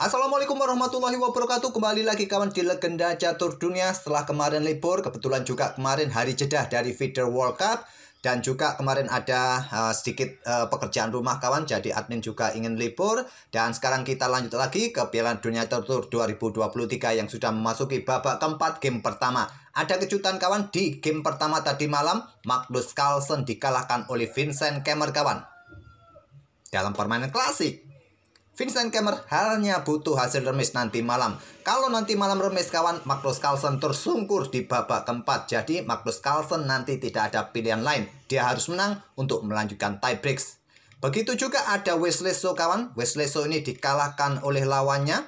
Assalamualaikum warahmatullahi wabarakatuh. Kembali lagi kawan di Legenda Catur Dunia. Setelah kemarin libur, kebetulan juga kemarin hari jeda dari Feeder World Cup. Dan juga kemarin ada sedikit pekerjaan rumah kawan. Jadi admin juga ingin libur. Dan sekarang kita lanjut lagi ke Piala Dunia Catur 2023 yang sudah memasuki babak keempat game pertama. Ada kejutan kawan di game pertama tadi malam. Magnus Carlsen dikalahkan oleh Vincent Kemmer kawan. Dalam permainan klasik, Vincent Kemmer hanya butuh hasil remis nanti malam. Kalau nanti malam remis kawan, Magnus Carlsen tersungkur di babak keempat. Jadi Magnus Carlsen nanti tidak ada pilihan lain. Dia harus menang untuk melanjutkan tie breaks. Begitu juga ada Wesley So kawan. Wesley So ini dikalahkan oleh lawannya,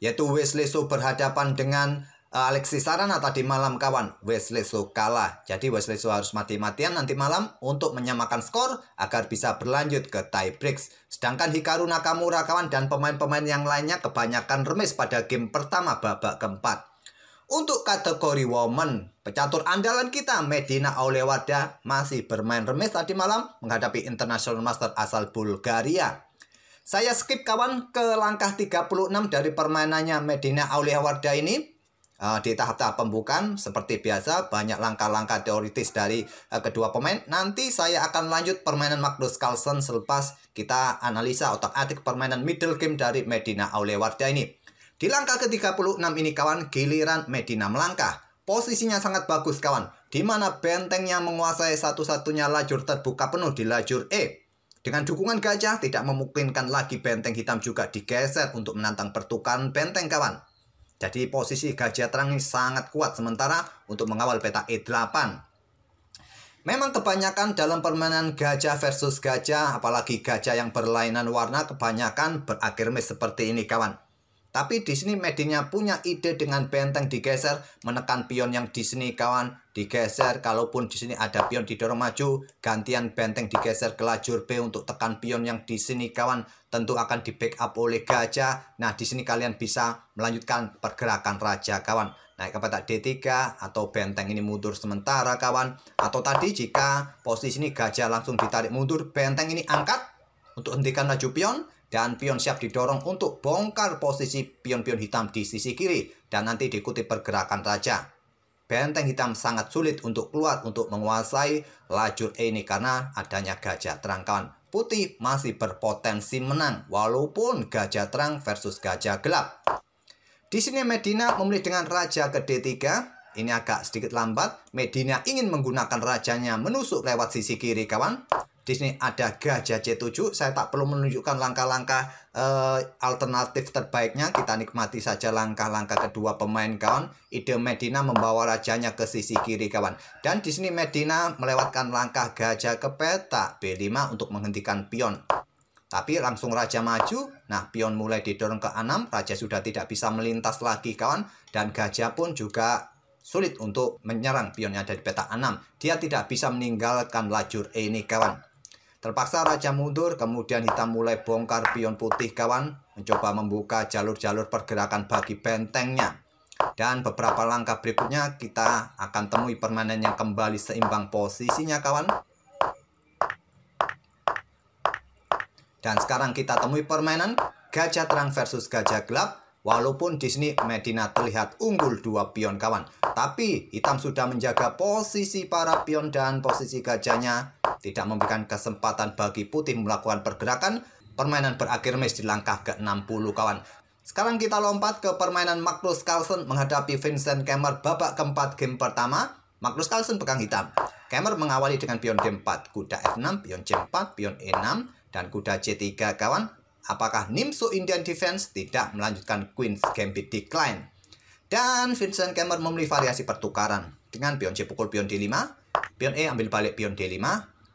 yaitu Wesley So berhadapan dengan Alexis Sarana tadi malam kawan. Wesley So kalah. Jadi Wesley So harus mati-matian nanti malam untuk menyamakan skor agar bisa berlanjut ke tie breaks. Sedangkan Hikaru Nakamura kawan dan pemain-pemain yang lainnya kebanyakan remis pada game pertama babak keempat. Untuk kategori woman, pecatur andalan kita Medina Aulewarda masih bermain remis tadi malam menghadapi International Master asal Bulgaria. Saya skip kawan ke langkah 36 dari permainannya Medina Aulewarda ini. Di tahap-tahap pembukaan seperti biasa banyak langkah-langkah teoritis dari kedua pemain. Nanti saya akan lanjut permainan Magnus Carlsen selepas kita analisa otak-atik permainan middle game dari Medina Aulewarda ini. Di langkah ke-36 ini kawan, giliran Medina melangkah. Posisinya sangat bagus kawan, di mana bentengnya menguasai satu-satunya lajur terbuka penuh di lajur E. Dengan dukungan gajah tidak memungkinkan lagi benteng hitam juga digeser untuk menantang pertukaran benteng kawan. Jadi posisi gajah terang ini sangat kuat sementara untuk mengawal peta E8. Memang kebanyakan dalam permainan gajah versus gajah, apalagi gajah yang berlainan warna, kebanyakan berakhir miss seperti ini kawan. Tapi di sini Medina punya ide dengan benteng digeser, menekan pion yang di sini kawan, digeser. Kalaupun di sini ada pion didorong maju, gantian benteng digeser ke lajur B untuk tekan pion yang di sini kawan, tentu akan di backup oleh gajah. Nah, di sini kalian bisa melanjutkan pergerakan raja kawan. Naik ke peta D3 atau benteng ini mundur sementara kawan. Atau tadi jika posisi ini gajah langsung ditarik mundur, benteng ini angkat untuk hentikan laju pion. Dan pion siap didorong untuk bongkar posisi pion-pion hitam di sisi kiri. Dan nanti diikuti pergerakan raja. Benteng hitam sangat sulit untuk keluar untuk menguasai lajur E ini karena adanya gajah terang kawan. Putih masih berpotensi menang walaupun gajah terang versus gajah gelap. Di sini Medina memilih dengan raja ke D3. Ini agak sedikit lambat. Medina ingin menggunakan rajanya menusuk lewat sisi kiri kawan. Di sini ada gajah C7. Saya tak perlu menunjukkan langkah-langkah alternatif terbaiknya. Kita nikmati saja langkah-langkah kedua pemain kawan. Ide Medina membawa rajanya ke sisi kiri kawan. Dan di sini Medina melewatkan langkah gajah ke peta B5 untuk menghentikan pion. Tapi langsung raja maju. Nah, pion mulai didorong ke A6. Raja sudah tidak bisa melintas lagi kawan. Dan gajah pun juga sulit untuk menyerang pionnya dari peta A6. Dia tidak bisa meninggalkan lajur E ini kawan. Terpaksa raja mundur, kemudian hitam mulai bongkar pion putih kawan. Mencoba membuka jalur-jalur pergerakan bagi bentengnya. Dan beberapa langkah berikutnya kita akan temui permainan yang kembali seimbang posisinya kawan. Dan sekarang kita temui permainan gajah terang versus gajah gelap. Walaupun di sini Medina terlihat unggul 2 pion kawan. Tapi hitam sudah menjaga posisi para pion dan posisi gajahnya. Tidak memberikan kesempatan bagi putih melakukan pergerakan. Permainan berakhir miss di langkah ke-60 kawan. Sekarang kita lompat ke permainan Magnus Carlsen menghadapi Vincent Kemmer babak keempat game pertama. Magnus Carlsen pegang hitam. Kemmer mengawali dengan pion D4, kuda F6, pion C4, pion E6, dan kuda C3 kawan. Apakah Nimso Indian Defense tidak melanjutkan Queen's Gambit decline? Dan Vincent Kemmer memilih variasi pertukaran dengan pion C pukul pion D5, pion E ambil balik pion D5,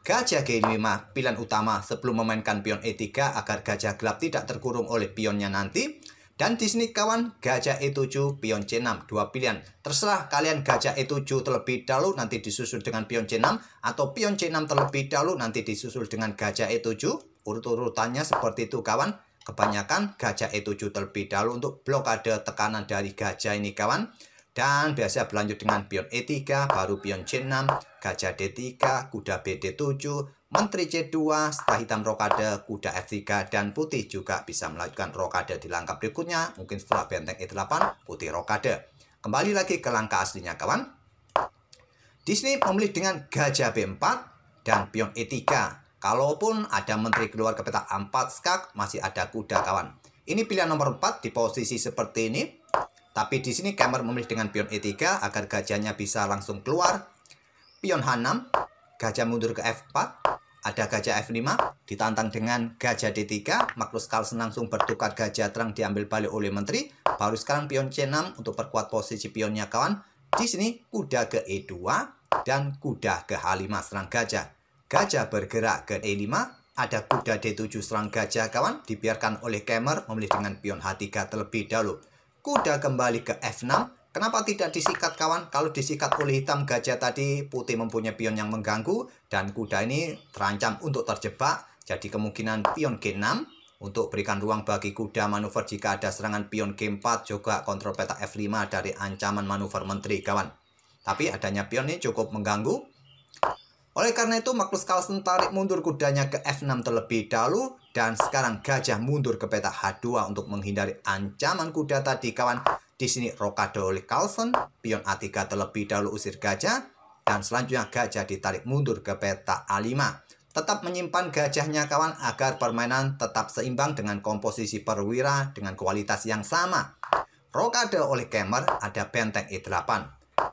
gajah G5 pilihan utama sebelum memainkan pion E3 agar gajah gelap tidak terkurung oleh pionnya nanti. Dan di sini kawan gajah E7 pion C6 dua pilihan. Terserah kalian gajah E7 terlebih dahulu nanti disusul dengan pion C6 atau pion C6 terlebih dahulu nanti disusul dengan gajah E7. Urut-urutannya seperti itu kawan. Kebanyakan gajah E7 terlebih dahulu untuk blokade tekanan dari gajah ini kawan. Dan biasa berlanjut dengan pion E3, baru pion C6, gajah D3, kuda BD7, Menteri C2, setelah hitam rokade, kuda F3, dan putih juga bisa melanjutkan rokade di langkah berikutnya. Mungkin setelah benteng E8, putih rokade. Kembali lagi ke langkah aslinya kawan. Di sini memilih dengan gajah B4 dan pion E3. Kalaupun ada menteri keluar ke peta A4 skak, masih ada kuda kawan. Ini pilihan nomor 4 di posisi seperti ini. Tapi di sini Kemmer memilih dengan pion E3 agar gajahnya bisa langsung keluar. Pion H6, gajah mundur ke F4, ada gajah F5, ditantang dengan gajah D3, Magnus Carlsen langsung bertukar gajah terang diambil balik oleh menteri. Baru sekarang pion C6 untuk perkuat posisi pionnya kawan. Di sini kuda ke E2 dan kuda ke H5 serang gajah. Gajah bergerak ke E5, ada kuda D7 serang gajah kawan, dibiarkan oleh Kemmer memilih dengan pion H3 terlebih dahulu. Kuda kembali ke F6. Kenapa tidak disikat kawan? Kalau disikat oleh hitam gajah tadi, putih mempunyai pion yang mengganggu dan kuda ini terancam untuk terjebak. Jadi kemungkinan pion G6 untuk berikan ruang bagi kuda manuver jika ada serangan pion G4, juga kontrol peta F5 dari ancaman manuver menteri kawan. Tapi adanya pion ini cukup mengganggu. Oleh karena itu Magnus Carlsen tarik mundur kudanya ke F6 terlebih dahulu. Dan sekarang gajah mundur ke peta H2 untuk menghindari ancaman kuda tadi kawan. Di sini rokade oleh Carlsen, pion A3 terlebih dahulu usir gajah. Dan selanjutnya gajah ditarik mundur ke peta A5. Tetap menyimpan gajahnya kawan agar permainan tetap seimbang dengan komposisi perwira dengan kualitas yang sama. Rokade oleh Kemmer, ada benteng E8.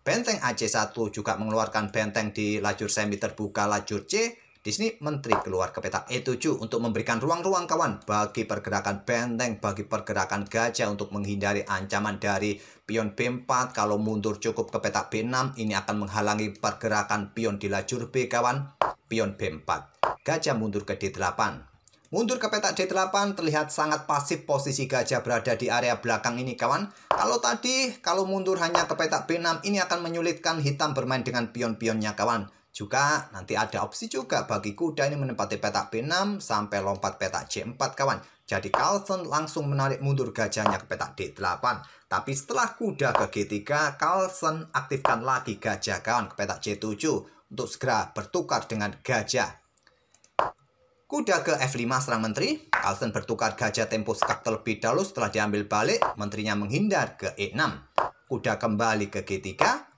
Benteng AC1 juga mengeluarkan benteng di lajur semi terbuka lajur C. Di sini menteri keluar ke peta E7 untuk memberikan ruang-ruang kawan bagi pergerakan benteng, bagi pergerakan gajah untuk menghindari ancaman dari pion B4. Kalau mundur cukup ke peta B6, ini akan menghalangi pergerakan pion di lajur B kawan. Pion B4. Gajah mundur ke D8. Mundur ke peta D8 terlihat sangat pasif posisi gajah berada di area belakang ini kawan. Kalau mundur hanya ke peta B6, ini akan menyulitkan hitam bermain dengan pion-pionnya kawan. Juga nanti ada opsi juga bagi kuda ini menempati peta B6 sampai lompat peta C4 kawan. Jadi Carlsen langsung menarik mundur gajahnya ke peta D8. Tapi setelah kuda ke G3, Carlsen aktifkan lagi gajah kawan ke peta C7 untuk segera bertukar dengan gajah. Kuda ke F5 serang menteri. Carlsen bertukar gajah tempo skak terlebih dahulu. Setelah diambil balik, menterinya menghindar ke E6. Kuda kembali ke G3.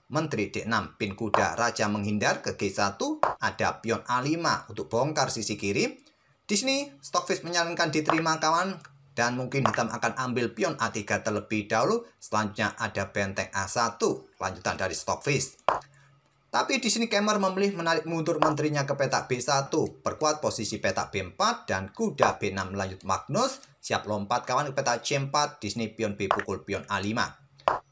Menteri D6, pin kuda raja menghindar ke G1. Ada pion A5 untuk bongkar sisi kiri. Di sini Stockfish menyarankan diterima kawan. Dan mungkin hitam akan ambil pion A3 terlebih dahulu. Selanjutnya ada benteng A1. Lanjutan dari Stockfish. Tapi di sini Kemmer memilih menarik mundur menterinya ke peta B1, perkuat posisi peta B4 dan kuda B6 lanjut Magnus, siap lompat kawan ke peta C4. Di sini pion B pukul pion A5.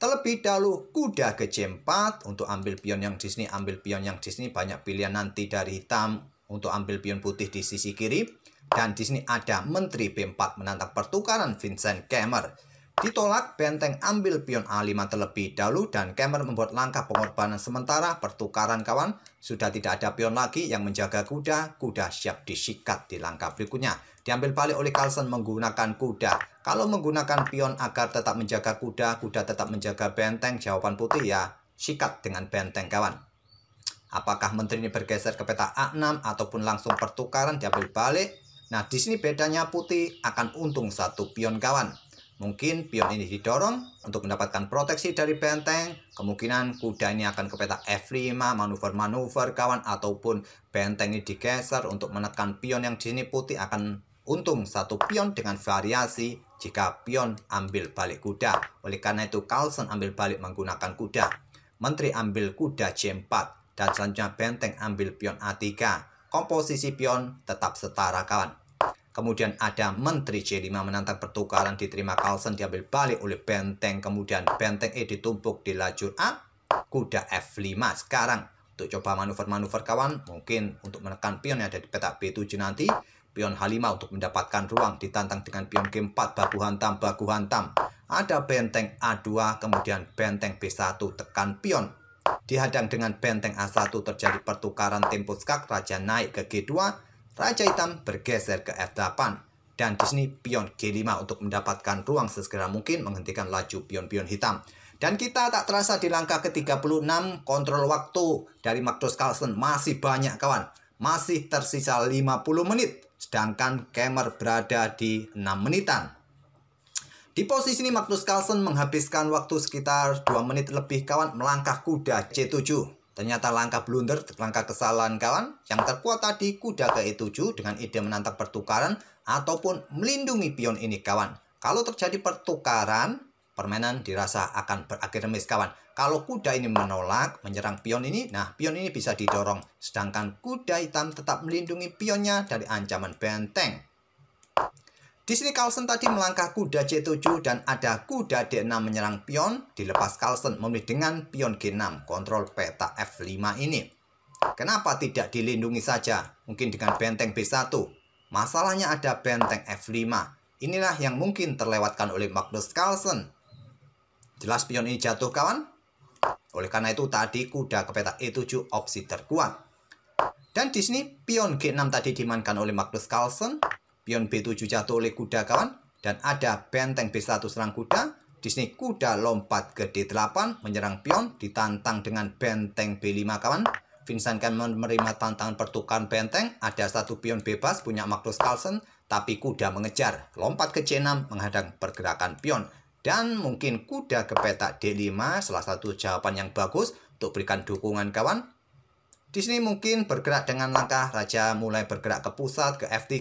Terlebih dahulu kuda ke C4 untuk ambil pion yang di sini, banyak pilihan nanti dari hitam untuk ambil pion putih di sisi kiri. Dan di sini ada menteri B4 menantang pertukaran Vincent Kemmer. Ditolak, benteng ambil pion A5 terlebih dahulu dan Kemmer membuat langkah pengorbanan sementara. Pertukaran kawan, sudah tidak ada pion lagi yang menjaga kuda. Kuda siap disikat di langkah berikutnya. Diambil balik oleh Carlsen menggunakan kuda. Kalau menggunakan pion agar tetap menjaga kuda, kuda tetap menjaga benteng. Jawaban putih ya sikat dengan benteng kawan. Apakah menteri ini bergeser ke peta A6 ataupun langsung pertukaran diambil balik? Nah, di sini bedanya putih akan untung satu pion kawan. Mungkin pion ini didorong untuk mendapatkan proteksi dari benteng. Kemungkinan kuda ini akan ke peta F5, manuver-manuver kawan. Ataupun benteng ini digeser untuk menekan pion yang di sini putih akan untung satu pion dengan variasi jika pion ambil balik kuda. Oleh karena itu Carlsen ambil balik menggunakan kuda. Menteri ambil kuda C4 dan selanjutnya benteng ambil pion A3. Komposisi pion tetap setara kawan. Kemudian ada menteri C5 menantang pertukaran, diterima Carlsen, diambil balik oleh benteng. Kemudian benteng E ditumpuk di lajur A. Kuda F5 sekarang untuk coba manuver-manuver kawan. Mungkin untuk menekan pion yang ada di peta B7 nanti. Pion H5 untuk mendapatkan ruang, ditantang dengan pion G4, baku hantam. Ada benteng A2, kemudian benteng B1, tekan pion. Dihadang dengan benteng A1, terjadi pertukaran tempo skak, raja naik ke G2. Raja hitam bergeser ke F8 dan di sini pion G5 untuk mendapatkan ruang sesegera mungkin menghentikan laju pion-pion hitam. Dan kita tak terasa di langkah ke-36 kontrol waktu dari Magnus Carlsen masih banyak kawan. masih tersisa 50 menit, sedangkan Kemmer berada di 6 menitan. Di posisi ini Magnus Carlsen menghabiskan waktu sekitar 2 menit lebih kawan melangkah kuda C7. Ternyata langkah blunder, langkah kesalahan kawan. Yang terkuat tadi kuda ke E7 dengan ide menantang pertukaran ataupun melindungi pion ini kawan. Kalau terjadi pertukaran, permainan dirasa akan berakhir remis kawan. Kalau kuda ini menolak menyerang pion ini, nah pion ini bisa didorong. Sedangkan kuda hitam tetap melindungi pionnya dari ancaman benteng. Di sini Carlsen tadi melangkah kuda C7 dan ada kuda D6 menyerang pion. Dilepas Carlsen memilih dengan pion G6 kontrol peta F5 ini. Kenapa tidak dilindungi saja? Mungkin dengan benteng B1. Masalahnya ada benteng F5. Inilah yang mungkin terlewatkan oleh Magnus Carlsen. Jelas pion ini jatuh kawan. Oleh karena itu tadi kuda ke peta E7 opsi terkuat. Dan di sini pion G6 tadi dimainkan oleh Magnus Carlsen. Pion B7 jatuh oleh kuda kawan. Dan ada benteng B1 serang kuda. Di sini kuda lompat ke D8 menyerang pion. Ditantang dengan benteng B5 kawan. Vincent kan menerima tantangan pertukaran benteng. Ada satu pion bebas punya Magnus Carlsen. Tapi kuda mengejar. Lompat ke C6 menghadang pergerakan pion. Dan mungkin kuda ke peta D5 salah satu jawaban yang bagus untuk berikan dukungan kawan. Di sini mungkin bergerak dengan langkah raja mulai bergerak ke pusat ke F3.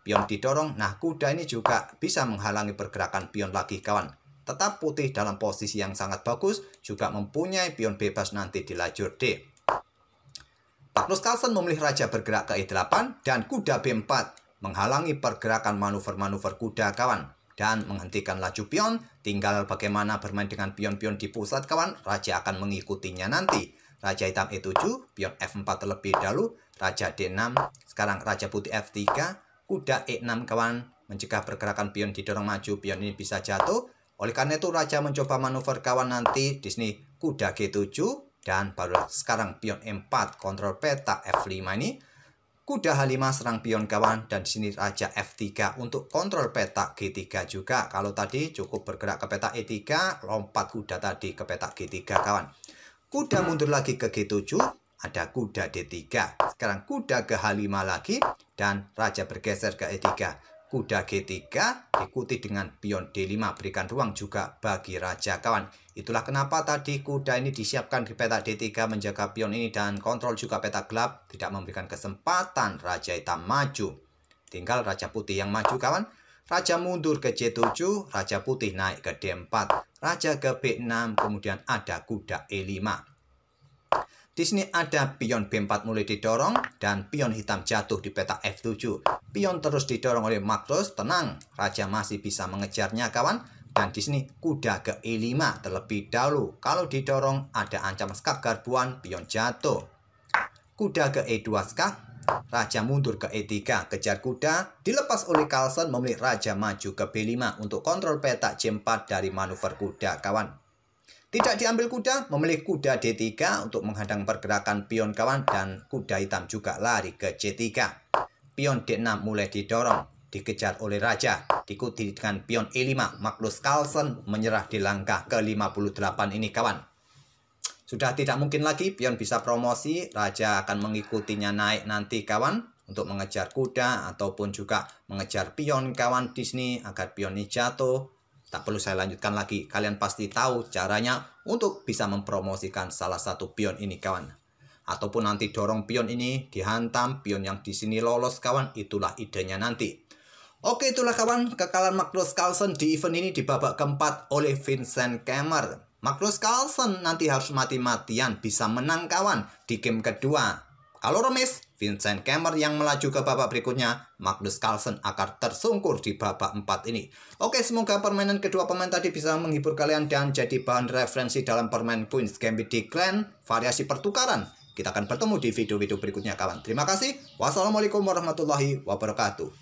Pion didorong, nah kuda ini juga bisa menghalangi pergerakan pion lagi kawan. Tetap putih dalam posisi yang sangat bagus, juga mempunyai pion bebas nanti di lajur D. Magnus Carlsen memilih raja bergerak ke E8 dan kuda B4 menghalangi pergerakan manuver-manuver kuda kawan. Dan menghentikan laju pion, tinggal bagaimana bermain dengan pion-pion di pusat kawan, raja akan mengikutinya nanti. Raja hitam E7, pion F4 terlebih dahulu, raja D6, sekarang raja putih F3, kuda E6 kawan, mencegah pergerakan pion didorong maju, pion ini bisa jatuh. Oleh karena itu raja mencoba manuver kawan nanti, di sini kuda G7 dan baru sekarang pion E4 kontrol peta F5 ini. Kuda H5 serang pion kawan dan di sini raja F3 untuk kontrol peta G3 juga. Kalau tadi cukup bergerak ke peta E3, lompat kuda tadi ke peta G3 kawan. Kuda mundur lagi ke G7. Ada kuda D3. Sekarang kuda ke H5 lagi. Dan raja bergeser ke E3. Kuda G3 diikuti dengan pion D5. Berikan ruang juga bagi raja kawan. Itulah kenapa tadi kuda ini disiapkan di peta D3 menjaga pion ini. Dan kontrol juga peta gelap. Tidak memberikan kesempatan raja hitam maju. Tinggal raja putih yang maju kawan. Raja mundur ke C7. Raja putih naik ke D4. Raja ke B6. Kemudian ada kuda E5. Di sini ada pion B4 mulai didorong dan pion hitam jatuh di peta F7. Pion terus didorong oleh Magnus, tenang, raja masih bisa mengejarnya kawan. Dan di sini kuda ke E5 terlebih dahulu. Kalau didorong ada ancaman skak garbuan, pion jatuh. Kuda ke E2 skak, raja mundur ke E3, kejar kuda. Dilepas oleh Carlsen memilih raja maju ke B5 untuk kontrol peta C4 dari manuver kuda kawan. Tidak diambil kuda, memilih kuda D3 untuk menghadang pergerakan pion kawan dan kuda hitam juga lari ke C3. Pion D6 mulai didorong, dikejar oleh raja, diikuti dengan pion E5. Magnus Carlsen menyerah di langkah ke-58 ini kawan. Sudah tidak mungkin lagi pion bisa promosi, raja akan mengikutinya naik nanti kawan untuk mengejar kuda ataupun juga mengejar pion kawan di sini agar pion ini jatuh. Tak perlu saya lanjutkan lagi, kalian pasti tahu caranya untuk bisa mempromosikan salah satu pion ini kawan. Ataupun nanti dorong pion ini, dihantam pion yang di sini lolos kawan, itulah idenya nanti. Oke, itulah kawan, kekalahan Magnus Carlsen di event ini di babak keempat oleh Vincent Kemmer. Magnus Carlsen nanti harus mati-matian bisa menang kawan di game kedua. Kalau remis, Vincent Kemmer yang melaju ke babak berikutnya, Magnus Carlsen akan tersungkur di babak 4 ini. Oke, semoga permainan kedua pemain tadi bisa menghibur kalian dan jadi bahan referensi dalam permainan Queen's Gambit di Clan variasi pertukaran. Kita akan bertemu di video-video berikutnya kawan. Terima kasih. Wassalamualaikum warahmatullahi wabarakatuh.